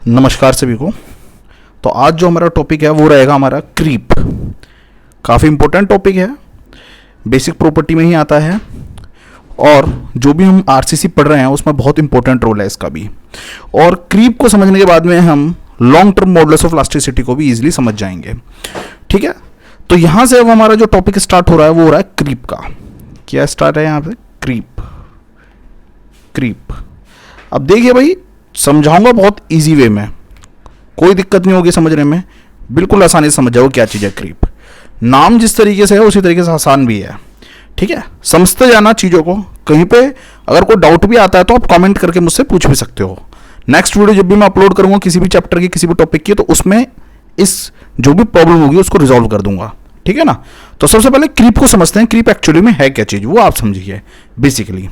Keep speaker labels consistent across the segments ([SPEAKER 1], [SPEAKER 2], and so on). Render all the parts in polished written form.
[SPEAKER 1] नमस्कार सभी को। तो आज जो हमारा टॉपिक है वो रहेगा हमारा क्रीप। काफ़ी इंपॉर्टेंट टॉपिक है, बेसिक प्रॉपर्टी में ही आता है और जो भी हम आरसीसी पढ़ रहे हैं उसमें बहुत इंपॉर्टेंट रोल है इसका भी। और क्रीप को समझने के बाद में हम long term modulus of elasticity को भी इजीली समझ जाएंगे। ठीक है, तो यहाँ से अब हमारा जो टॉपिक स्टार्ट हो रहा है वो हो रहा है क्रीप का। क्या स्टार्ट है यहाँ पे? क्रीप। अब देखिए भाई, समझाऊंगा बहुत इजी वे में, कोई दिक्कत नहीं होगी समझने में, बिल्कुल आसानी से समझ जाओ क्या चीज़ है क्रीप। नाम जिस तरीके से है उसी तरीके से आसान भी है। ठीक है, समझते जाना चीज़ों को। कहीं पे अगर कोई डाउट भी आता है तो आप कमेंट करके मुझसे पूछ भी सकते हो। नेक्स्ट वीडियो जब भी मैं अपलोड करूंगा किसी भी चैप्टर की, किसी भी टॉपिक की, तो उसमें इस जो भी प्रॉब्लम होगी उसको रिजॉल्व कर दूंगा। ठीक है ना। तो सबसे पहले क्रीप को समझते हैं। क्रीप एक्चुअली में है क्या चीज़, वो आप समझिए। बेसिकली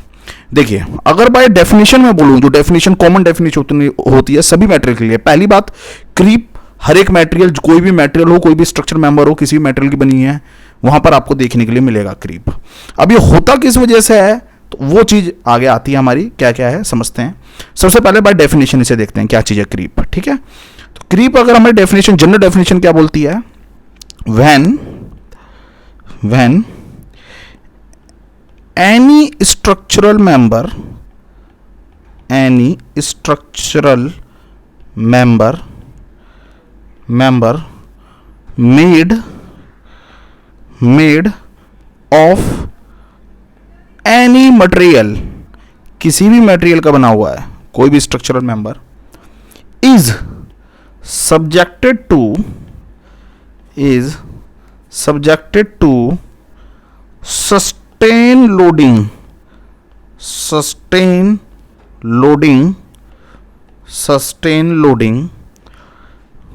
[SPEAKER 1] देखिए, अगर बाय डेफिनेशन में बोलूं, जो डेफिनेशन कॉमन डेफिनेशन होती है सभी मटेरियल के लिए, पहली बात, क्रीप हर एक मटेरियल, कोई भी मटेरियल हो, कोई भी स्ट्रक्चर मेंबर हो, किसी भी मटेरियल की बनी है, वहां पर आपको देखने के लिए मिलेगा क्रीप। अब ये होता किस वजह से है, तो वो चीज आगे आती है हमारी। क्या क्या है समझते हैं। सबसे पहले बाय डेफिनेशन इसे देखते हैं क्या चीज है क्रीप। ठीक है, तो क्रीप अगर हमारी डेफिनेशन, जनरल डेफिनेशन क्या बोलती है? When any structural member made of any material, किसी भी मटेरियल का बना हुआ है, कोई भी structural member, is subjected to sustain loading,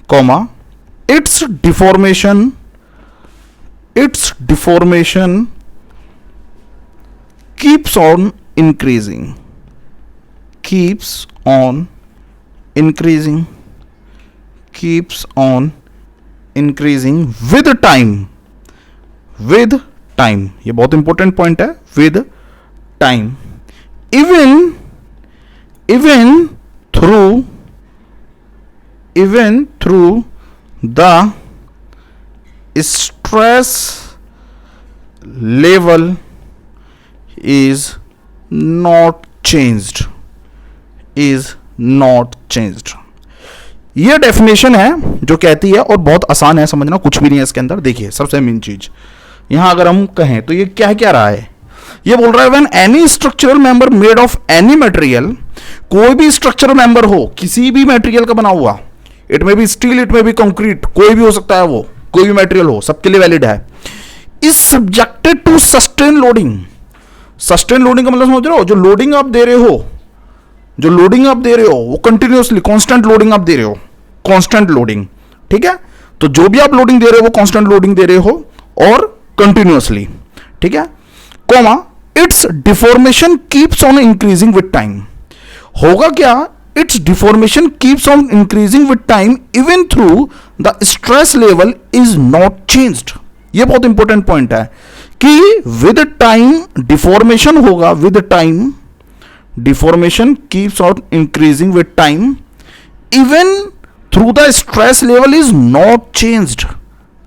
[SPEAKER 1] comma, its deformation keeps on increasing with time। ये बहुत इंपॉर्टेंट पॉइंट है, with time, even through the stress level is not changed। ये डेफिनेशन है जो कहती है, और बहुत आसान है समझना, कुछ भी नहीं है इसके अंदर। देखिए, सबसे मेन चीज यहां अगर हम कहें तो ये क्या रहा है, ये बोल रहा है when any structural member made of any material, कोई भी स्ट्रक्चरल मेंबर हो, किसी भी मटेरियल का बना हुआ, इट में भी स्टील, इट में भी कंक्रीट, कोई भी हो सकता है, वो कोई भी मटेरियल हो, सबके लिए वैलिड है, is subjected to sustain loading. Sustain loading का मतलब समझ रहे हो? जो लोडिंग आप दे रहे हो वो कंटिन्यूअसली कांस्टेंट लोडिंग आप दे रहे हो, कांस्टेंट लोडिंग। ठीक है, तो जो भी आप लोडिंग दे रहे हो वो कांस्टेंट लोडिंग दे रहे हो और कंटिन्यूअसली। ठीक है, comma, it's deformation keeps on increasing with time. होगा क्या? It's deformation keeps on increasing with time even through the stress level is not changed. ये बहुत इंपॉर्टेंट पॉइंट है कि विद टाइम डिफॉर्मेशन होगा, with time deformation keeps on increasing with time even through the stress level is not changed.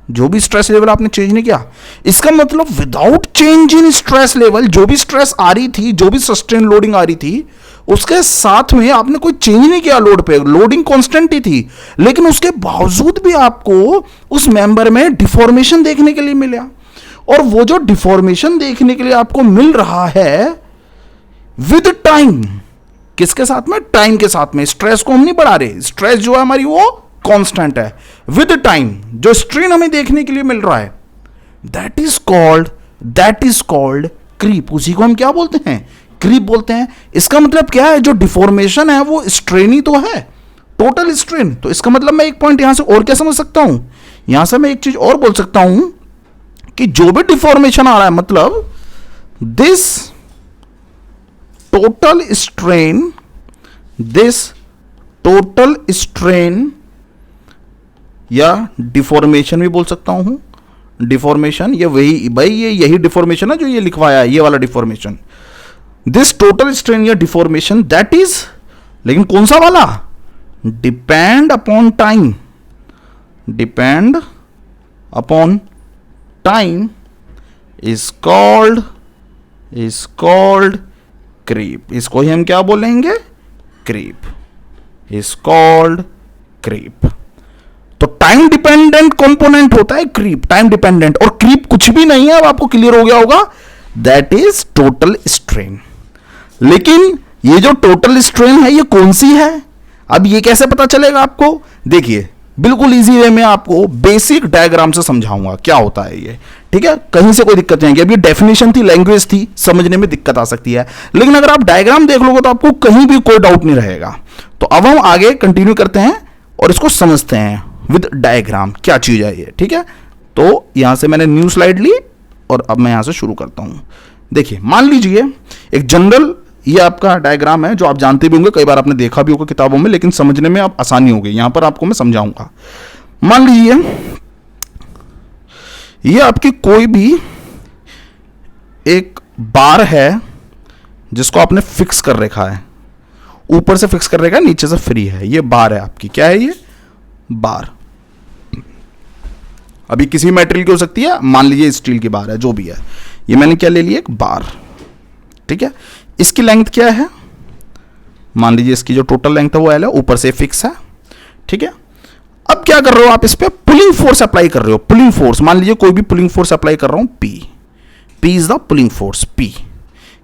[SPEAKER 1] जो भी stress level आपने change नहीं किया, इसका मतलब without change in stress level, जो भी स्ट्रेस आ रही थी, जो भी सस्टेन लोडिंग आ रही थी, उसके साथ में आपने कोई चेंज नहीं किया लोड पे, लोडिंग कांस्टेंट ही थी, लेकिन उसके बावजूद भी आपको उस मेंबर में डिफॉर्मेशन देखने के लिए मिला। और वो जो डिफॉर्मेशन देखने के लिए आपको मिल रहा है विद टाइम, किसके साथ में? टाइम के साथ में। स्ट्रेस को हम नहीं बढ़ा रहे, स्ट्रेस जो है हमारी वो कांस्टेंट है। विद टाइम जो स्ट्रेन हमें देखने के लिए मिल रहा है, दैट इज कॉल्ड क्रीप। उसी को हम क्या बोलते हैं? क्रीप बोलते हैं। इसका मतलब क्या है? जो डिफॉर्मेशन है वो स्ट्रेन ही तो है, टोटल स्ट्रेन। तो इसका मतलब मैं एक पॉइंट यहां से और क्या समझ सकता हूं, यहां से मैं एक चीज और बोल सकता हूं कि जो भी डिफॉर्मेशन आ रहा है, मतलब दिस टोटल स्ट्रेन या डिफॉर्मेशन भी बोल सकता हूं। डिफॉर्मेशन ये वही भाई, ये यही डिफॉर्मेशन है जो ये लिखवाया है, ये वाला डिफॉर्मेशन। दिस टोटल स्ट्रेन या डिफॉर्मेशन दैट इज, लेकिन कौन सा वाला? Depend upon time, depend upon time is called creep. इसको ही हम क्या बोलेंगे? Creep is called creep. तो टाइम डिपेंडेंट कंपोनेंट होता है क्रीप, टाइम डिपेंडेंट, और क्रीप कुछ भी नहीं है, अब आपको क्लियर हो गया होगा, दैट इज टोटल स्ट्रेन। लेकिन ये जो टोटल स्ट्रेन है ये कौन सी है? अब ये कैसे पता चलेगा आपको? देखिए बिल्कुल इजी वे में आपको बेसिक डायग्राम से समझाऊंगा क्या होता है ये, ठीक है? कहीं से कोई दिक्कत नहीं आएगी। अब ये डेफिनेशन थी, लैंग्वेज थी, समझने में दिक्कत आ सकती है, लेकिन अगर आप डायग्राम देख लोगे तो आपको कहीं भी कोई डाउट नहीं रहेगा। तो अब हम आगे कंटिन्यू करते हैं और इसको समझते हैं विद डायग्राम क्या चीज है ये, ठीक है? तो यहां से मैंने न्यू स्लाइड ली और अब मैं यहां से शुरू करता हूं। देखिए मान लीजिए एक जनरल ये आपका डायग्राम है जो आप जानते भी होंगे, कई बार आपने देखा भी होगा किताबों में, लेकिन समझने में अब आसानी होगी। यहां पर आपको मैं समझाऊंगा। मान लीजिए ये आपकी कोई भी एक बार है जिसको आपने फिक्स कर रखा है, ऊपर से फिक्स कर रखा है, नीचे से फ्री है। ये बार है आपकी, क्या है ये? बार। अभी किसी मेटेरियल की हो सकती है, मान लीजिए स्टील की बार है, जो भी है, ये मैंने क्या ले लिया? एक बार, ठीक है? इसकी लेंथ क्या है? मान लीजिए इसकी जो टोटल लेंथ है वो L है, ऊपर से फिक्स है, ठीक है? अब क्या कर रहे हो आप? इस पे पुलिंग फोर्स अप्लाई कर रहे हो। पुलिंग फोर्स, मान लीजिए कोई भी पुलिंग फोर्स अप्लाई कर रहा हूं, P is the pulling force, P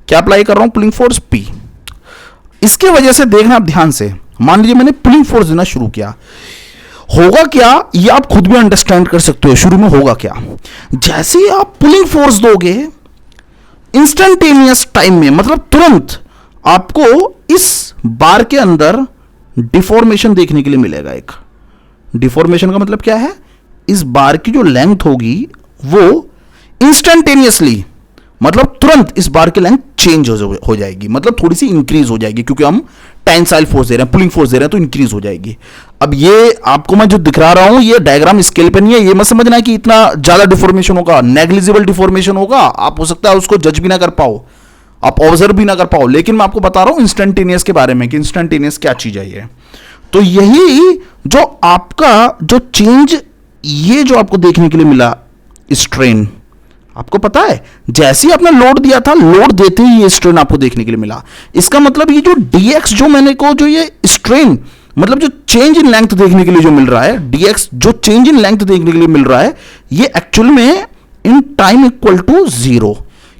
[SPEAKER 1] क्या अप्लाई कर रहा हूं? Pulling force P। इसके वजह से देखना आप ध्यान से, मान लीजिए मैंने पुलिंग फोर्स देना शुरू किया, होगा क्या ये आप खुद भी अंडरस्टैंड कर सकते हो। शुरू में होगा क्या? जैसे ही आप पुलिंग फोर्स दोगे इंस्टेंटेनियस टाइम में, मतलब तुरंत आपको इस बार के अंदर डिफॉर्मेशन देखने के लिए मिलेगा। एक डिफॉर्मेशन का मतलब क्या है? इस बार की जो लेंथ होगी वो इंस्टेंटेनियसली, मतलब तुरंत इस बार की लेंथ चेंज हो जाएगी, मतलब थोड़ी सी इंक्रीज हो जाएगी, क्योंकि हम टेंसाइल फोर्स दे रहे हैं, पुलिंग फोर्स दे रहे हैं, तो इंक्रीज हो जाएगी। अब ये आपको मैं जो दिखा रहा हूं ये डायग्राम स्केल पे नहीं है, ये मत समझना कि इतना ज्यादा डिफॉर्मेशन होगा, नेग्लिजिबल डिफॉर्मेशन होगा। आप हो सकता है उसको जज भी ना कर पाओ, आप ऑब्जर्व भी ना कर पाओ, लेकिन मैं आपको बता रहा हूं इंस्टेंटेनियस के बारे में कि इंस्टेंटेनियस क्या चीज है ये। तो यही जो आपका जो चेंज ये जो आपको देखने के लिए मिला स्ट्रेन, आपको पता है जैसे ही आपने लोड दिया था, लोड देते ही ये स्ट्रेन आपको देखने के लिए मिला। इसका मतलब ये जो dx जो मैंने को जो ये स्ट्रेन, मतलब जो चेंज इन लेंथ देखने के लिए जो मिल रहा है, dx जो चेंज इन लेंथ देखने के लिए मिल रहा है, ये एक्चुअल में इन टाइम इक्वल टू 0,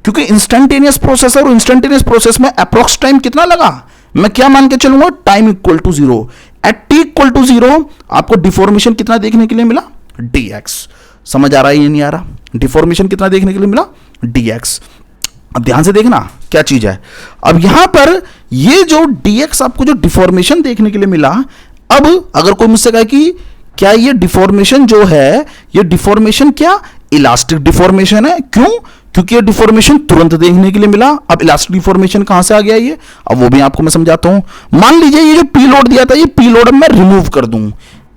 [SPEAKER 1] क्योंकि इंस्टेंटेनियस प्रोसेस और इंस्टेंटेनियस प्रोसेस में अप्रोक्स टाइम कितना लगा? मैं क्या मान के चलूंगा? Time equal to 0। At t equal to 0 आपको डिफॉर्मेशन कितना देखने के लिए मिला? dx। समझ आ रहा है ये नहीं आ रहा? डिफॉर्मेशन कितना देखने के लिए मिला? dx। अब ध्यान से देखना क्या चीज है। अब यहां पर ये जो dx आपको जो डिफॉर्मेशन देखने के लिए मिला, अब अगर कोई मुझसे कहे कि क्या ये डिफॉर्मेशन जो है, ये डिफॉर्मेशन क्या इलास्टिक डिफॉर्मेशन है? क्यों? क्योंकि ये डिफॉर्मेशन तुरंत देखने के लिए मिला। अब इलास्टिक डिफॉर्मेशन कहां से आ गया ये? अब वो भी आपको मैं समझाता हूं। मान लीजिए ये जो पी लोड दिया था, ये पी लोड मैं रिमूव कर दूं,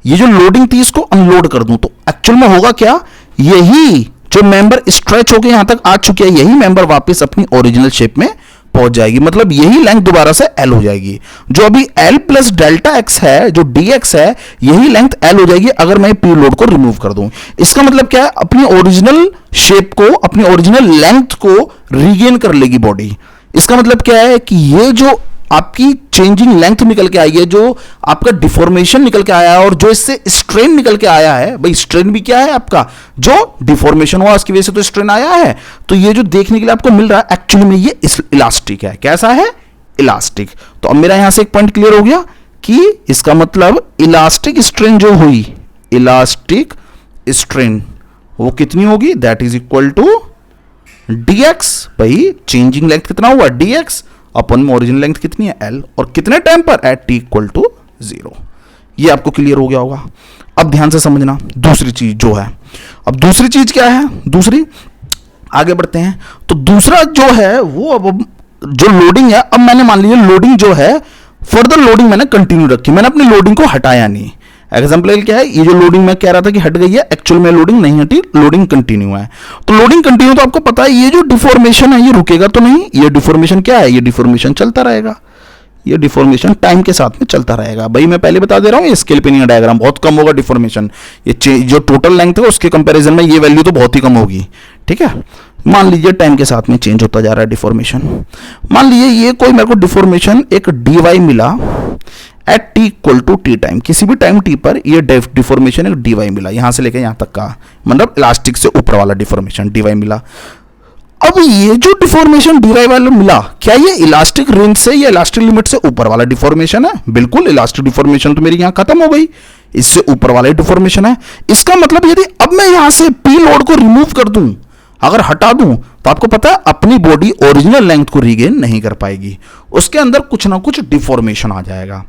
[SPEAKER 1] ये जो लोडिंग थी इसको अनलोड कर दूं, तो एक्चुअल में होगा क्या? यही जो मेंबर स्ट्रेच होकर यहां तक आ चुके हैं, यही मेंबर वापस अपनी ओरिजिनल शेप में पहुंच जाएगी, मतलब यही लेंथ दोबारा से L हो जाएगी। जो अभी L प्लस डेल्टा एक्स है, जो dx है, यही लेंथ L हो जाएगी अगर मैं पी लोड को रिमूव कर दूं। इसका मतलब क्या है? अपनी ओरिजिनल शेप को, अपनी ओरिजिनल लेंथ को रीगेन कर लेगी बॉडी। इसका मतलब क्या है कि ये जो आपकी चेंजिंग लेंथ निकल के आई है, जो आपका डिफॉर्मेशन निकल के आया है, और जो इससे स्ट्रेन निकल के आया है, भाई स्ट्रेन भी क्या है आपका? जो डिफॉर्मेशन हुआ उसकी वजह से तो स्ट्रेन आया है। तो ये जो देखने के लिए आपको मिल रहा है एक्चुअली में ये इलास्टिक है। कैसा है? इलास्टिक। तो अब मेरा यहां से एक पॉइंट क्लियर हो गया कि इसका मतलब इलास्टिक स्ट्रेन जो हुई, इलास्टिक स्ट्रेन वो कितनी होगी? That is equal to dx। भाई चेंजिंग लेंथ कितना हुआ? dx अपन में ओरिजिनल लेंथ कितनी है? L। और कितने टाइम पर? At t equal to 0। ये आपको क्लियर हो गया होगा। अब ध्यान से समझना दूसरी चीज जो है। अब दूसरी चीज क्या है? दूसरी आगे बढ़ते हैं। तो दूसरा जो है वो अब जो लोडिंग है, अब मैंने मान लीजिए लोडिंग जो है, फर्दर लोडिंग मैंने कंटिन्यू रखी, मैंने अपनी लोडिंग को हटाया नहीं। एग्जाम्पल क्या है? ये जो लोडिंग मैं कह रहा था कि हट गई है, एक्चुअल में लोडिंग नहीं हटी, लोडिंग कंटिन्यू है। तो लोडिंग कंटिन्यू, तो आपको पता है ये जो डिफॉर्मेशन है ये रुकेगा तो नहीं, ये डिफॉर्मेशन क्या है? ये डिफॉर्मेशन चलता रहेगा। ये डिफॉर्मेशन टाइम के साथ में चलता रहेगा। भाई मैं पहले बता दे रहा हूँ, ये स्केल पिनियन डायग्राम बहुत कम होगा डिफॉर्मेशन, ये जो टोटल लेंथ है उसके कंपैरिजन में ये वैल्यू तो बहुत ही कम होगी, ठीक है। मान लीजिए टाइम के साथ में चेंज होता जा रहा है डिफॉर्मेशन। मान लीजिए ये कोई मेरे को डिफॉर्मेशन एक dy मिला at t equal to T time, किसी भी टाइम t पर ये डिफॉर्मेशन एक dy मिला, यहां से लेकर यहां तक का, मतलब इलास्टिक से ऊपर वाला डिफॉर्मेशन dy मिला। अब ये जो डिफॉर्मेशन dy वाला मिला, क्या ये इलास्टिक रेंज से या इलास्टिक लिमिट से ऊपर वाला डिफॉर्मेशन है? बिल्कुल, इलास्टिक डिफॉर्मेशन तो मेरी यहां खत्म हो गई, इससे ऊपर वाला डिफॉर्मेशन है। इसका मतलब यदि अब मैं यहां से p लोड को रिमूव कर दूं, अगर हटा दूं, तो आपको पता है अपनी बॉडी ओरिजिनल लेंथ को रीगेन नहीं कर पाएगी, उसके अंदर कुछ ना कुछ डिफॉर्मेशन आ जाएगा।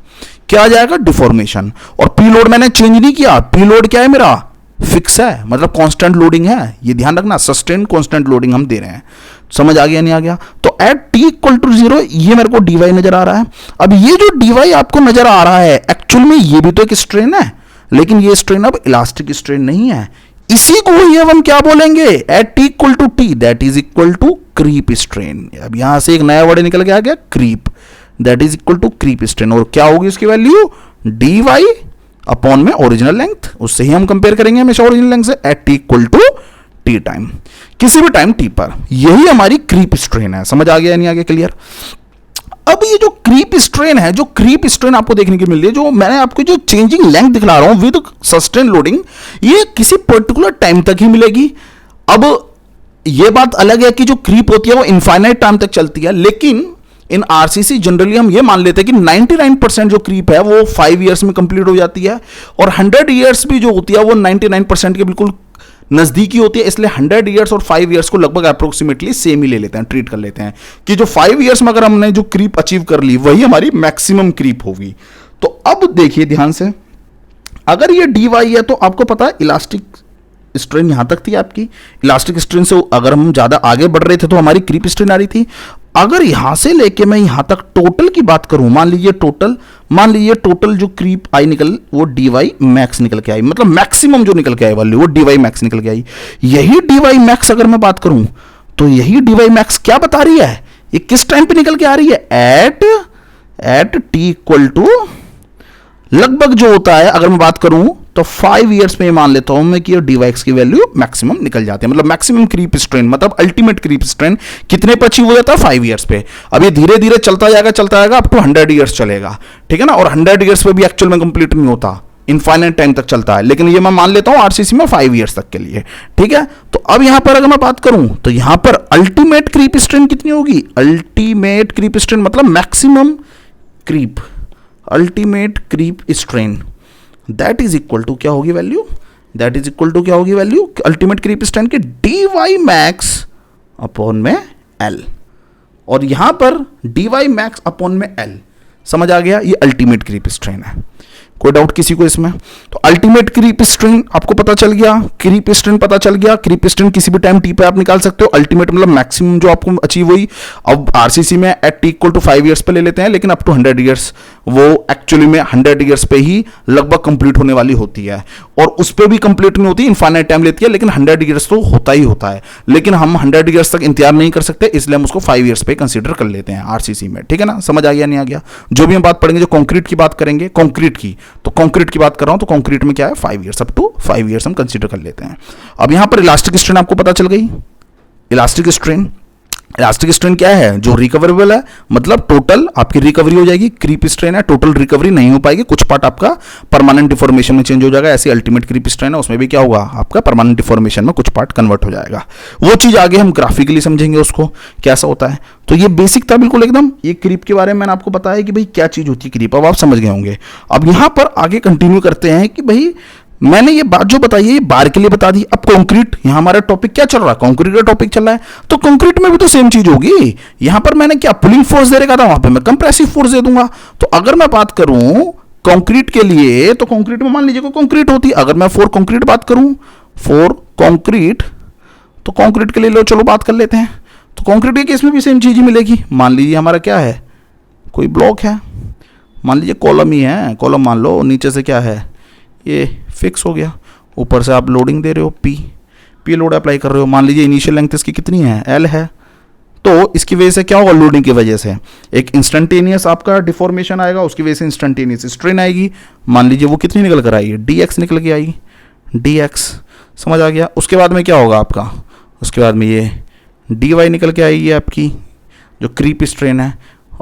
[SPEAKER 1] क्या आ जाएगा? डिफॉर्मेशन। और पी लोड मैंने चेंज नहीं किया, पी लोड क्या है मेरा? फिक्स है, मतलब कांस्टेंट लोडिंग है, ये ध्यान रखना, सस्टेन कांस्टेंट लोडिंग हम दे रहे हैं। समझ आ गया नहीं आ गया? तो एट t इक्वल टू 0 ये मेरे को dy नजर आ रहा है। अब ये जो dy आपको नजर आ रहा है, एक्चुअल में ये भी तो एक स्ट्रेन है, लेकिन ये स्ट्रेन अब इलास्टिक स्ट्रेन नहीं है, इसी को ही अब हम क्या बोलेंगे? At t equal to t that is equal to creep strain. अब यहां से एक नया वर्ड निकल के आ गया, creep, that is equal to creep strain. और क्या होगी इसकी वैल्यू? dy अपॉन में ओरिजिनल लेंथ, उससे ही हम कंपेयर करेंगे हमेशा ओरिजिनल लेंथ से, at t equal to t time, किसी भी टाइम t पर। यही हमारी क्रीप स्ट्रेन है। समझ आ गया नहीं आ गया? क्लियर? अब ये जो क्रीप स्ट्रेन है, जो क्रीप स्ट्रेन आपको देखने की मिल रही है, जो मैंने आपको जो चेंजिंग लेंथ दिखला रहा हूं विद सस्टेन लोडिंग, ये किसी पर्टिकुलर टाइम तक ही मिलेगी। अब ये बात अलग है कि जो क्रीप होती है वो इनफाइनाइट टाइम तक चलती है, लेकिन इन आरसीसी जनरली हम ये मान लेते हैं कि 99% जो क्रीप है वो 5 इयर्स में कंप्लीट हो जाती है, और 100 इयर्स भी जो होती है वो 99% के बिल्कुल नजदीकी होती है। इसलिए 100 इयर्स और 5 इयर्स को लगभग अप्रोक्सीमेटली सेम ही ले लेते हैं, ट्रीट कर लेते हैं कि जो 5 इयर्स में अगर हमने जो क्रीप अचीव कर ली वही हमारी मैक्सिमम क्रीप होगी। तो अब देखिए ध्यान से, अगर ये dy है तो आपको पता है इलास्टिक स्ट्रेन यहां तक थी आपकी, इलास्टिक स्ट्रेन से अगर हम ज्यादा आगे बढ़ रहे थे तो हमारी क्रीप स्ट्रेन आ रही थी। अगर यहां से लेके मैं यहां तक टोटल की बात करूं, मान लीजिए टोटल जो क्रीप आई निकल वो dy मैक्स निकल के आई, मतलब मैक्सिमम जो निकल के आई वैल्यू वो dy मैक्स निकल के आई। यही dy मैक्स अगर मैं बात करूं तो यही dy मैक्स क्या बता रही है? ये किस टाइम पे निकल के आ रही है? एट t इक्वल टू लगभग जो होता है, अगर मैं बात करूं तो 5 इयर्स में मान लेता हूं मैं कि dy की वैल्यू मैक्सिमम निकल जाती है, मतलब मैक्सिमम क्रीप स्ट्रेन, मतलब अल्टीमेट क्रीप स्ट्रेन कितने पर अचीव हो जाता है? 5 इयर्स पे। अब ये धीरे धीरे चलता जाएगा अप टू 100 इयर्स चलेगा, ठीक है ना। और 100 इयर्स पे भी एक्चुअल में कंप्लीट नहीं होता, इनफाइनाइट टाइम तक चलता है, लेकिन ये मैं मान लेता हूं आरसीसी में 5 इयर्स तक के लिए, ठीक है। तो अब यहां पर अगर मैं बात करूं तो यहां पर अल्टीमेट क्रीप स्ट्रेन कितनी होगी? अल्टीमेट क्रीप स्ट्रेन मतलब maximum creep, ultimate creep strain that is equal to क्या होगी value? That is equal to क्या होगी वैल्यू अल्टीमेट क्रीप स्ट्रेन के? dy मैक्स अपॉन में l, और यहां पर dy मैक्स अपॉन में l। समझ आ गया? ये अल्टीमेट क्रीप स्ट्रेन है। कोई डाउट किसी को इसमें? तो अल्टीमेट क्रीप स्ट्रेन आपको पता चल गया, क्रीप स्ट्रेन पता चल गया। क्रीप स्ट्रेन किसी भी टाइम t पे आप निकाल सकते हो, अल्टीमेट मतलब मैक्सिमम जो आपको अचीव हुई। अब आरसीसी में at t equal to 5 years पे ले लेते हैं, लेकिन अप टू 100 इयर्स वो एक्चुअली में 100 इयर्स पे ही लगभग कंप्लीट होने वाली होती है, और उस पर भी कंप्लीट नहीं होती, इनफाइनाइट टाइम लेती है, लेकिन 100 इयर्स तो होता ही होता है। लेकिन हम 100 इयर्स तक इंतजार नहीं कर सकते, इसलिए हम उसको 5 इयर्स पे कंसीडर कर लेते हैं आरसीसी में, ठीक है ना। समझ आ गया नहीं आ गया? जो भी हम बात पढ़ेंगे, जो कॉन्क्रीट की बात करेंगे, कॉन्क्रीट की बात कर रहा हूं, तो कॉन्क्रीट में क्या है? 5 इयर्स, अप टू 5 इयर्स हम कंसीडर कर लेते हैं। अब यहां पर इलास्टिक स्ट्रेन आपको पता चल गई। इलास्टिक स्ट्रेन क्या है? जो रिकवरेबल है, मतलब टोटल आपकी रिकवरी हो जाएगी। क्रीप स्ट्रेन है, टोटल रिकवरी नहीं हो पाएगी, कुछ पार्ट आपका परमानेंट डिफॉर्मेशन में चेंज हो जाएगा। ऐसी अल्टीमेट क्रीप स्ट्रेन है, उसमें भी क्या होगा? आपका परमानेंट डिफॉर्मेशन में कुछ पार्ट कन्वर्ट हो जाएगा। वो चीज आगे हम ग्राफिकली समझेंगे उसको कैसा होता है। तो ये बेसिक था बिल्कुल एकदम, ये क्रीप के बारे में मैंने आपको बताया कि भाई क्या चीज होती है क्रीप, अब आप समझ गए होंगे। अब यहां पर आगे कंटिन्यू करते हैं कि भाई मैंने ये बात जो बताई है ये बार के लिए बता दी। अब कंक्रीट, यहां हमारा टॉपिक क्या चल रहा है? कंक्रीट का टॉपिक चल रहा है, तो कंक्रीट में भी तो सेम चीज होगी। यहां पर मैंने क्या पुलिंग फोर्स दे रखा था, वहां पे मैं कंप्रेसिव फोर्स दे दूंगा। तो अगर मैं बात करूं कंक्रीट के लिए, तो कंक्रीट में मान लीजिए कोई कंक्रीट होती, अगर मैं फॉर कंक्रीट बात करूं, फॉर कंक्रीट, तो कंक्रीट के लिए लो चलो बात कर लेते हैं। तो कंक्रीट के केस में भी सेम चीज ही मिलेगी। मान लीजिए हमारा क्या है, कोई ब्लॉक है, मान लीजिए कॉलम ही है, कॉलम मान लो, नीचे से क्या है ये फिक्स हो गया, ऊपर से आप लोडिंग दे रहे हो, पी लोड अप्लाई कर रहे हो। मान लीजिए इनिशियल लेंथ इसकी कितनी है? l है। तो इसकी वजह से क्या होगा, लोडिंग की वजह से एक इंस्टेंटेनियस आपका डिफॉर्मेशन आएगा, उसकी वजह से इंस्टेंटेनियस स्ट्रेन आएगी। मान लीजिए वो कितनी निकल कर आएगी, dx निकल के आएगी, dx, समझ आ गया। उसके बाद में क्या होगा आपका, उसके बाद में ये dy निकल के आएगी आपकी, जो क्रीप स्ट्रेन है।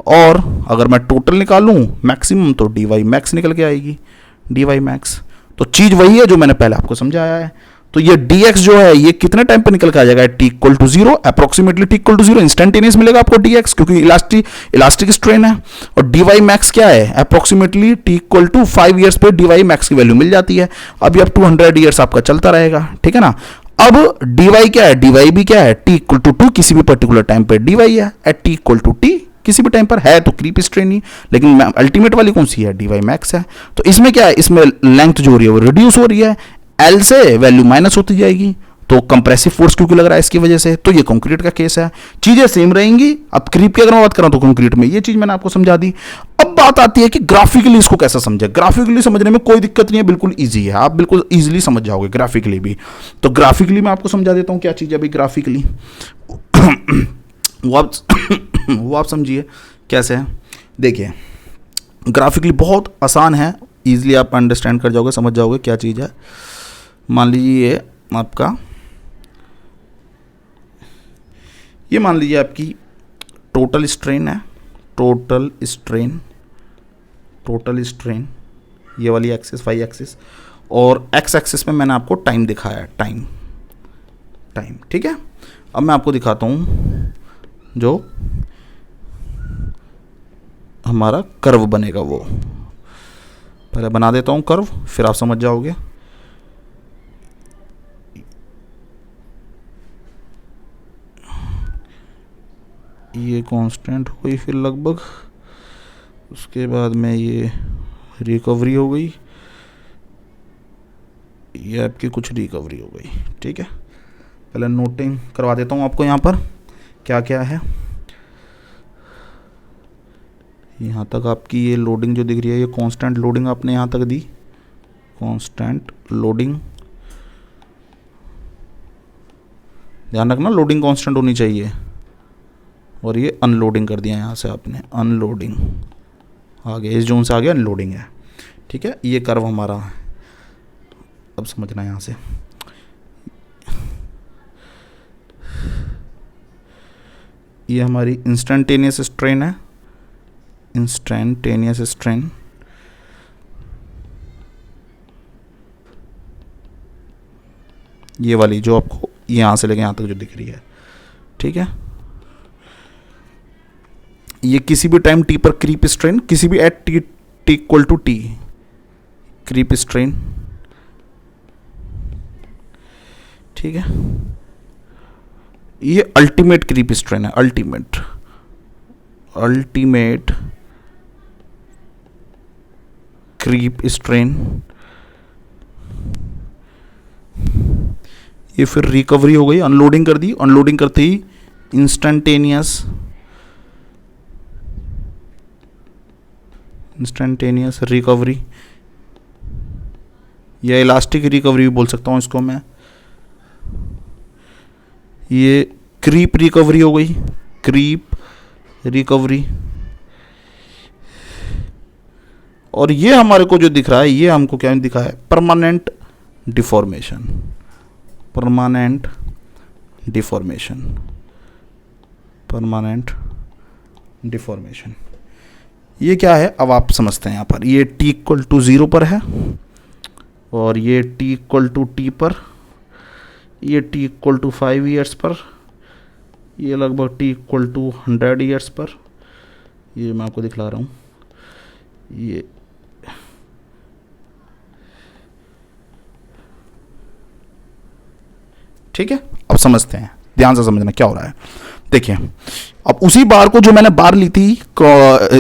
[SPEAKER 1] और अगर मैं टोटल निकालूं मैक्सिमम, तो dy मैक्स निकल के आएगी, dy मैक्स। तो चीज़ वही है जो मैंने पहले आपको समझाया है। तो ये dx जो है ये कितने टाइम पे निकल के आ जाएगा, t equal to 0, approximately t equal to 0, instantaneous मिलेगा आपको dx, क्योंकि इलास्टिक स्ट्रेन है। और dy मैक्स क्या है, approximately t equal to 5 years पे dy मैक्स की वैल्यू मिल जाती है। अभी अब 200 ईयर्स आपका चलता रहेगा, ठीक है ना। अब dy क्या है, dy भी क्या है, t इक्वल टू 2, किसी भी पर्टिकुलर टाइम पे dy है, at t equal to t किसी भी टाइम पर है, तो क्रीप स्ट्रेन ही, लेकिन अल्टीमेट वाली कौन सी है, dy मैक्स है। तो इसमें क्या है, इसमें लेंथ जो हो रही है वो रिड्यूस हो रही है, L से वैल्यू माइनस होती जाएगी, तो कंप्रेसिव फोर्स क्योंकि लग रहा है इसकी वजह से। तो ये कंक्रीट का केस है, चीजें सेम रहेंगी। अब क्रीप की अगर मैं बात करूं तो कंक्रीट में ये चीज मैंने आपको समझा दी। अब बात आती है कि ग्राफिकली इसको कैसे समझे। ग्राफिकली समझने में कोई दिक्कत नहीं है, बिल्कुल इजी है, आप बिल्कुल इजीली समझ जाओगे ग्राफिकली भी। तो ग्राफिकली मैं आपको समझा देता हूं क्या चीज है अभी ग्राफिकली वो आप समझिए कैसे है। देखिए ग्राफिकली बहुत आसान है, इजीली आप अंडरस्टैंड कर जाओगे, समझ जाओगे क्या चीज़ है। मान लीजिए ये आपका, ये मान लीजिए आपकी टोटल स्ट्रेन है, टोटल स्ट्रेन ये वाली एक्सिस वाई एक्सिस, और एक्स एक्सिस में मैंने आपको टाइम दिखाया है, टाइम, ठीक है। अब मैं आपको दिखाता हूँ जो हमारा कर्व बनेगा, वो पहले बना देता हूँ कर्व, फिर आप समझ जाओगे। ये कांस्टेंट हो गई फिर लगभग, उसके बाद में ये रिकवरी हो गई, ये आपकी कुछ रिकवरी हो गई, ठीक है। पहले नोटिंग करवा देता हूँ आपको यहाँ पर क्या क्या है। यहाँ तक आपकी ये लोडिंग जो दिख रही है, ये कांस्टेंट लोडिंग आपने यहाँ तक दी, कांस्टेंट लोडिंग, ध्यान रखना लोडिंग कांस्टेंट होनी चाहिए। और ये अनलोडिंग कर दिया यहाँ से आपने, अनलोडिंग आगे इस जोन से आगे अनलोडिंग है, ठीक है। ये कर्व हमारा है, अब समझना यहाँ से। ये हमारी इंस्टेंटेनियस स्ट्रेन है, इंस्टेंटेनियस स्ट्रेन, ये वाली जो आपको यहाँ से लेके यहाँ तक जो दिख रही है, ठीक है। ये किसी भी टाइम टी पर क्रीप स्ट्रेन, किसी भी at T equal to T creep strain, ठीक है। ये अल्टीमेट क्रीप स्ट्रेन है, अल्टीमेट क्रीप स्ट्रेन। ये फिर रिकवरी हो गई, अनलोडिंग कर दी, अनलोडिंग करते ही इंस्टेंटेनियस रिकवरी, या इलास्टिक रिकवरी भी बोल सकता हूँ इसको मैं। ये क्रीप रिकवरी हो गई, क्रीप रिकवरी। और ये हमारे को जो दिख रहा है, ये हमको क्या दिखा है, परमानेंट डिफॉर्मेशन, परमानेंट डिफॉर्मेशन। ये क्या है अब आप समझते हैं। यहाँ पर ये t इक्वल टू 0 पर है, और ये t इक्वल टू t पर, ये t इक्वल टू 5 ईयर्स पर, ये लगभग t इक्वल टू 100 ईयर्स पर। ये मैं आपको दिखला रहा हूँ, ये ठीक है। अब समझते हैं, ध्यान से समझना क्या हो रहा है। देखिए अब उसी बार को जो मैंने बार ली थी,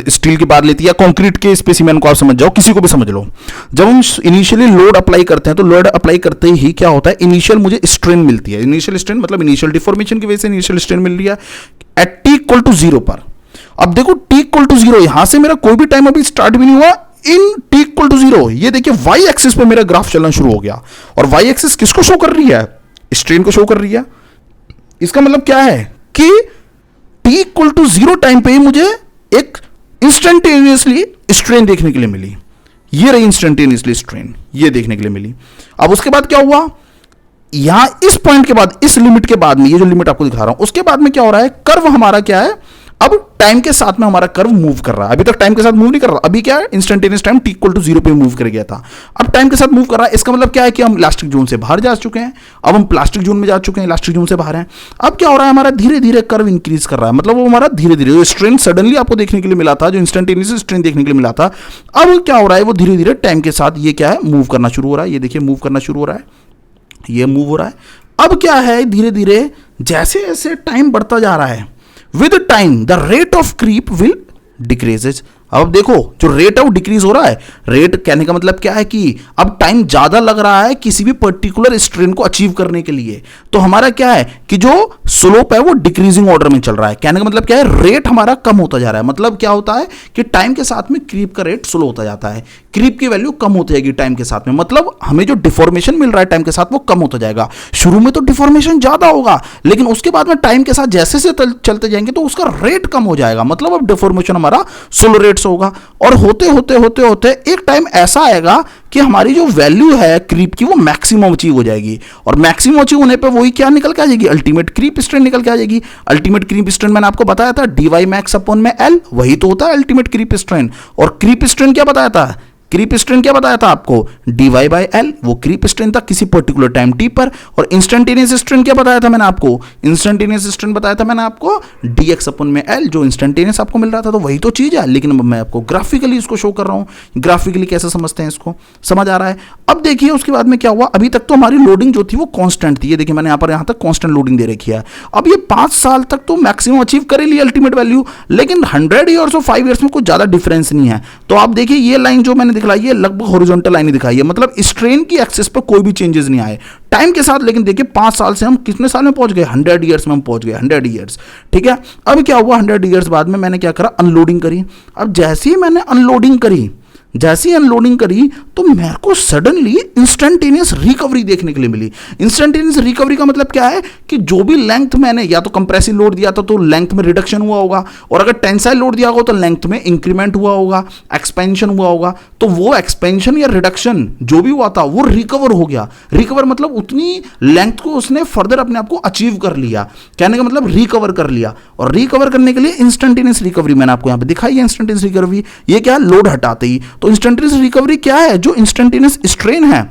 [SPEAKER 1] स्टील की बार ली थी या कंक्रीट के स्पेसिमेन को आप समझ जाओ, किसी को भी समझ लो। जब हम इनिशियली लोड अप्लाई करते हैं तो लोड अप्लाई करते ही क्या होता है, इनिशियल मुझे स्ट्रेन मिलती है। इनिशियल स्ट्रेन मतलब इनिशियल डिफॉर्मेशन की वजह से इनिशियल स्ट्रेन मिल रही है एट टी इक्वल टू 0 पर। अब देखो टी इक्वल टू 0, यहां से मेरा कोई भी टाइम अभी स्टार्ट भी नहीं हुआ, इन टी इक्वल टू 0 ये देखिए वाई एक्सिस पे मेरा ग्राफ चलना शुरू हो गया। और वाई एक्सिस किसको शो कर रही है, स्ट्रेन को शो कर रही है। इसका मतलब क्या है कि टी इक्वल टू 0 टाइम पे ही मुझे एक इंस्टेंटेनियसली स्ट्रेन देखने के लिए मिली। ये रही इंस्टेंटेनियसली स्ट्रेन, ये देखने के लिए मिली। अब उसके बाद क्या हुआ, यहां इस पॉइंट के बाद, इस लिमिट के बाद में, ये जो लिमिट आपको दिखा रहा हूं, उसके बाद में क्या हो रहा है, कर्व हमारा क्या है, अब टाइम के साथ में हमारा कर्व मूव कर रहा है। अभी तक टाइम के साथ मूव नहीं कर रहा, अभी क्या है, instantaneous time T equal to 0 पे मूव कर गया था, अब टाइम के साथ मूव कर रहा है। इसका मतलब क्या है कि हम इलास्टिक जोन से बाहर जा चुके हैं, अब हम प्लास्टिक जोन में जा चुके हैं, इलास्टिक जोन से बाहर हैं। अब क्या हो रहा है, हमारा धीरे धीरे कर्व इंक्रीज कर रहा है, मतलब वो हमारा धीरे धीरे, स्ट्रेन सडनली आपको देखने के लिए मिला था, जो इंस्टेंटेनियस स्ट्रेन देखने के लिए मिला था, अब क्या हो रहा है, वो धीरे धीरे टाइम के साथ ये क्या है, मूव करना शुरू हो रहा है। ये देखिए मूव करना शुरू हो रहा है, ये मूव हो रहा है। अब क्या है, धीरे धीरे जैसे जैसे टाइम बढ़ता जा रहा है, with time the rate of creep will decreases. अब देखो जो रेट है वो डिक्रीज हो रहा है। रेट कहने का मतलब क्या है कि अब टाइम ज्यादा लग रहा है किसी भी पर्टिकुलर स्ट्रेन को अचीव करने के लिए, तो हमारा क्या है कि जो स्लोप है वो डिक्रीजिंग ऑर्डर में चल रहा है। कहने का मतलब क्या है, रेट हमारा कम होता जा रहा है। मतलब क्या होता है कि टाइम के साथ में क्रीप का रेट स्लो होता जाता है, क्रीप की वैल्यू कम होती जाएगी टाइम के साथ में, मतलब हमें जो डिफॉर्मेशन मिल रहा है टाइम के साथ वो कम होता जाएगा। शुरू में तो डिफॉर्मेशन ज्यादा होगा, लेकिन उसके बाद में टाइम के साथ जैसे से चलते जाएंगे तो उसका रेट कम हो जाएगा, मतलब अब डिफॉर्मेशन हमारा स्लो रेट से होगा। और होते होते होते होते एक टाइम ऐसा आएगा कि हमारी जो वैल्यू है क्रीप की वो मैक्सिमम अचीव हो जाएगी, और मैक्सिमम अचीव होने पे वही क्या निकल के आ जाएगी, अल्टीमेट क्रीप स्ट्रेन निकल के आ जाएगी। अल्टीमेट क्रीप स्ट्रेन मैंने आपको बताया था dy मैक्स अपॉन में L, वही तो होता है अल्टीमेट क्रीप स्ट्रेन। और क्रीप स्ट्रेन क्या बताया था, क्रीप स्ट्रेन क्या बताया था आपको, dy बाई एल, वो क्रीप स्ट्रेन था किसी पर्टिकुलर टाइम t पर। और इंस्टेंटेनियस स्ट्रेन क्या बताया था मैंने आपको, इंस्टेंटेनियस स्ट्रेन बताया था मैंने आपको dx अपन में l, जो इंस्टेंटेनियस आपको मिल रहा था, तो वही तो चीज है, लेकिन मैं आपको ग्राफिकली इसको शो कर रहा हूं। ग्राफिकली कैसे समझते हैं इसको, समझ आ रहा है। अब देखिए उसके बाद में क्या हुआ, अभी तक तो हमारी लोडिंग जो थी वो कांस्टेंट थी, ये देखिए मैंने यहां तक कांस्टेंट लोडिंग दे रखी है। अब ये 5 साल तक तो मैक्सिमम अचीव कर ली अल्टीमेट वैल्यू, लेकिन 100 ईयर्स और 5 ईयर्स में कुछ ज्यादा डिफरेंस नहीं है। तो आप देखिए ये लाइन जो मैंने दिखलाई है लगभग हॉरिजॉन्टल लाइन दिखाई है, मतलब स्ट्रेन की एक्सिस पर कोई भी चेंजेस नहीं आए टाइम के साथ। लेकिन देखिए 5 साल से हम कितने साल में पहुंच गए, 100 ईयर्स में हम पहुंच गए, 100 ईयर्स, ठीक है। अब क्या हुआ, 100 ईयर्स बाद में मैंने क्या करा, अनलोडिंग करी। अब जैसे ही मैंने अनलोडिंग करी, तो मेरे को सडनली इंस्टेंटेनियस रिकवरी देखने के लिए मिली। इंस्टेंटेनियस रिकवरी का मतलब क्या है कि जो भी लेंथ मैंने या तो कंप्रेसिव लोड दिया था तो लेंथ में रिडक्शन हुआ होगा, और अगर टेंसाइल लोड दिया होगा तो लेंथ में इंक्रीमेंट हुआ होगा, एक्सपेंशन हुआ होगा। तो वो एक्सपेंशन या रिडक्शन जो भी हुआ था वो रिकवर हो गया। रिकवर मतलब उतनी लेंथ को उसने फर्दर अपने आप को अचीव कर लिया, कहने का मतलब रिकवर कर लिया। और रिकवर करने के लिए इंस्टेंटेनियस रिकवरी मैंने आपको यहां पे दिखाई है। इंस्टेंटेनियस रिकवरी ये क्या है, लोड हटाते ही। तो इंस्टेंटेनियस रिकवरी क्या है, जो इंस्टेंटेनियस स्ट्रेन है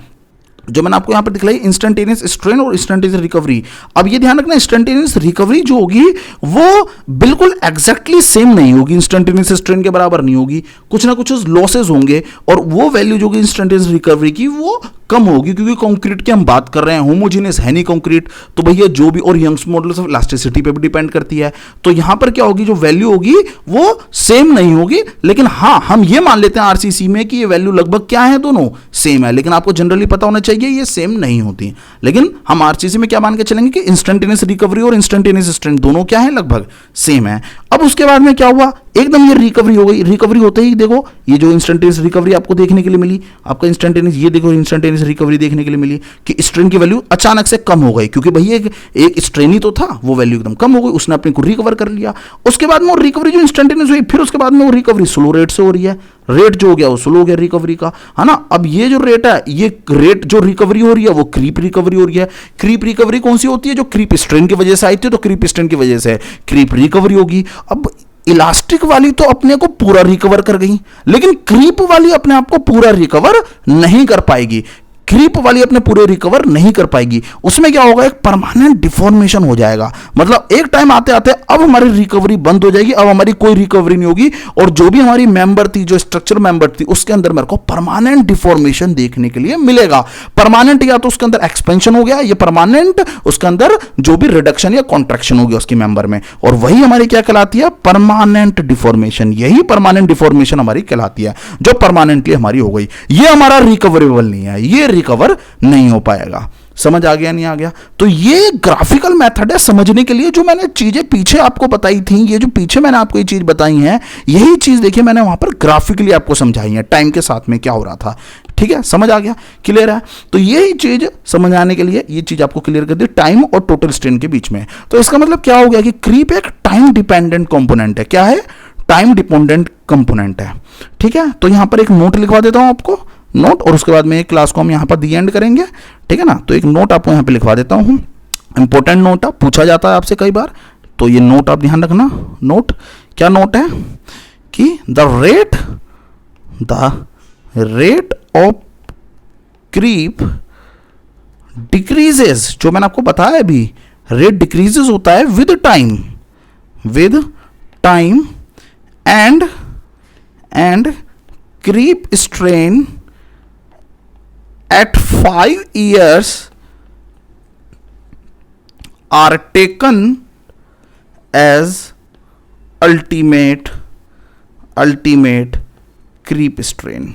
[SPEAKER 1] जो मैंने आपको यहां पर दिखलाई, इंस्टेंटेनियस स्ट्रेन और इंस्टेंटेनियस रिकवरी। अब ये ध्यान रखना, इंस्टेंटेनियस रिकवरी जो होगी वो बिल्कुल एग्जैक्टली सेम नहीं होगी, इंस्टेंटेनियस स्ट्रेन के बराबर नहीं होगी, कुछ ना कुछ लॉसेस होंगे, और वो वैल्यू जो होगी इंस्टेंटेनियस रिकवरी की वो कम होगी, क्योंकि कंक्रीट की हम बात कर रहे हैं, होमोजेनियस है नहीं कंक्रीट, तो भैया जो भी, और यंग्स मॉडुलस ऑफ इलास्टिसिटी पे भी डिपेंड करती है। तो यहां पर क्या होगी, जो वैल्यू होगी वो सेम नहीं होगी, लेकिन हाँ हम ये मान लेते हैं आरसीसी में कि ये वैल्यू लगभग क्या है, दोनों सेम है। लेकिन आपको जनरली पता होना चाहिए ये सेम नहीं होती, लेकिन हम आरसीसी में क्या मान के चलेंगे कि इंस्टेंटेनियस रिकवरी और इंस्टेंटेनियस स्ट्रेन दोनों क्या है, लगभग सेम है। अब उसके बाद में क्या हुआ, एकदम ये रिकवरी हो गई। रिकवरी होते ही देखो ये जो इंस्टेंटेनियस रिकवरी आपको देखने के लिए मिली, आपका इंस्टेंटेनियस, ये देखो इंस्टेंटेनियस रिकवरी देखने के लिए मिली कि स्ट्रेन की वैल्यू अचानक से कम हो गई, क्योंकि भैया एक स्ट्रेन ही तो था, वो वैल्यू एकदम कम हो गई, उसने अपने को रिकवर कर लिया। उसके बाद में वो रिकवरी जो इंस्टेंटेनियस हुई, फिर उसके बाद में वो रिकवरी स्लो रेट से हो रही है, रेट जो हो गया वो स्लो हो गया रिकवरी का, है ना। अब ये जो रेट है, ये रेट जो रिकवरी हो रही है वो क्रीप रिकवरी हो रही है। क्रीप रिकवरी कौन सी होती है, जो क्रीप स्ट्रेन की वजह से आई थी, तो क्रीप स्ट्रेन की वजह से क्रीप रिकवरी होगी। अब इलास्टिक वाली तो अपने को पूरा रिकवर कर गई, लेकिन क्रीप वाली अपने आप को पूरा रिकवर नहीं कर पाएगी। क्रीप वाली अपने पूरे रिकवर नहीं कर पाएगी, उसमें क्या होगा, एक परमानेंट डिफॉर्मेशन हो जाएगा। मतलब एक टाइम आते आते अब हमारी रिकवरी बंद हो जाएगी, अब हमारी कोई रिकवरी नहीं होगी, और जो भी हमारी मेंबर थी, जो स्ट्रक्चर मेंबर थी, उसके अंदर मेरे को परमानेंट डिफॉर्मेशन देखने के लिए मिलेगा। परमानेंट या तो उसके अंदर एक्सपेंशन हो गया, या परमानेंट उसके अंदर जो भी रिडक्शन या कॉन्ट्रैक्शन हो गया उसकी मेंबर में, और वही हमारी क्या कहलाती है, परमानेंट डिफॉर्मेशन। यही परमानेंट डिफॉर्मेशन हमारी कहलाती है, जो परमानेंटली हमारी हो गई। ये हमारा रिकवरेबल नहीं है, ये रिकवर नहीं हो पाएगा। समझ आ गया नहीं आ गया? तो ये ग्राफिकल मेथड है समझने के लिए। जो मैंने चीजें पीछे आपको बताई थी, ये जो पीछे मैंने आपको ये चीज बताई है, यही चीज देखिए मैंने वहां पर ग्राफिकली आपको समझाई है, टाइम के साथ में क्या हो रहा था। ठीक है, समझ आ गया, क्लियर है? तो यही चीज समझाने के लिए ये चीज आपको क्लियर कर दी, टाइम और टोटल स्ट्रेन के बीच में। तो इसका मतलब क्या हो गया कि क्रीप एक टाइम डिपेंडेंट कंपोनेंट है। क्या है? टाइम डिपेंडेंट कंपोनेंट है। ठीक है, तो यहां पर एक नोट लिखवा देता हूं आपको, नोट, और उसके बाद में क्लास को हम यहां पर दी एंड करेंगे। ठीक है ना, तो एक नोट आपको यहां पे लिखवा देता हूं, इंपॉर्टेंट नोट है, पूछा जाता है आपसे कई बार, तो ये नोट आप ध्यान रखना। नोट, क्या नोट है कि the rate of creep decreases, जो मैंने आपको बताया अभी, रेट डिक्रीजेस होता है with time and creep strain at 5 years are taken as ultimate creep strain,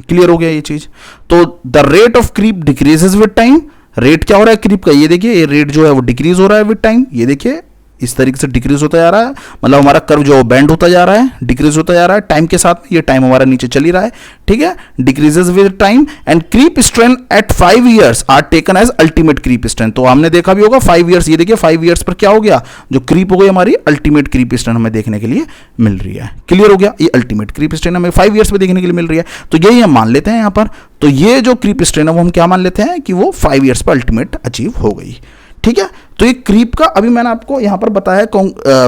[SPEAKER 1] clear हो गया ये चीज? तो the rate of creep decreases with time, rate क्या हो रहा है क्रीप का, ये देखिए, ये रेट जो है वो डिक्रीज हो रहा है विद टाइम, ये देखिए इस तरीके से डिक्रीज होता जा रहा है, मतलब हमारा कर्व जो बेंड होता जा रहा है, डिक्रीज होता जा रहा है टाइम के साथ में, ये टाइम हमारा नीचे चल ही रहा है। ठीक है, decreases with time and creep strain at 5 years are taken as ultimate creep strain. तो हमने देखा भी होगा 5 years, ये देखिए 5 years पर क्या हो गया, जो क्रीप हो गई हमारी अल्टीमेट क्रीप स्ट्रेन हमें देखने के लिए मिल रही है। क्लियर हो गया? ये अल्टीमेट क्रीप स्ट्रेन हमें 5 years पे देखने के लिए मिल रही है, तो यही हम मान लेते हैं यहाँ पर। तो ये जो क्रीप स्ट्रेन है वो हम क्या मान लेते हैं कि वो 5 years पर अल्टीमेट अचीव हो गई। ठीक है, तो ये क्रीप का अभी मैंने आपको यहां पर बताया,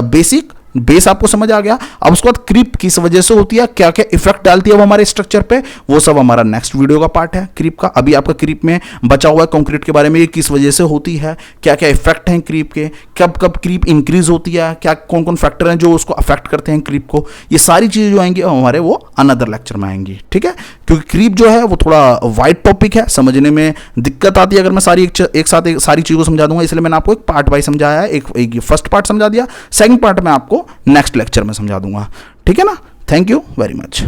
[SPEAKER 1] बेसिक बेस आपको समझ आ गया। अब उसके बाद क्रीप किस वजह से होती है, क्या क्या इफेक्ट डालती है वो हमारे स्ट्रक्चर पे, वो सब हमारा नेक्स्ट वीडियो का पार्ट है क्रीप का। अभी आपका क्रीप में बचा हुआ है कंक्रीट के बारे में, ये किस वजह से होती है, क्या क्या इफेक्ट हैं क्रीप के, कब कब क्रीप इंक्रीज होती है, क्या कौन कौन फैक्टर हैं जो उसको अफेक्ट करते हैं क्रीप को, ये सारी चीजें जो आएंगी हमारे वो अनदर लेक्चर में आएंगी। ठीक है, क्योंकि क्रीप जो है वो थोड़ा वाइड टॉपिक है, समझने में दिक्कत आती है अगर मैं सारी एक साथ सारी चीज़ों को समझा दूंगा, इसलिए मैंने आपको एक पार्ट वाइज समझाया है। एक फर्स्ट पार्ट समझा दिया, सेकंड पार्ट में आपको नेक्स्ट लेक्चर में समझा दूंगा। ठीक है ना, थैंक यू वेरी मच।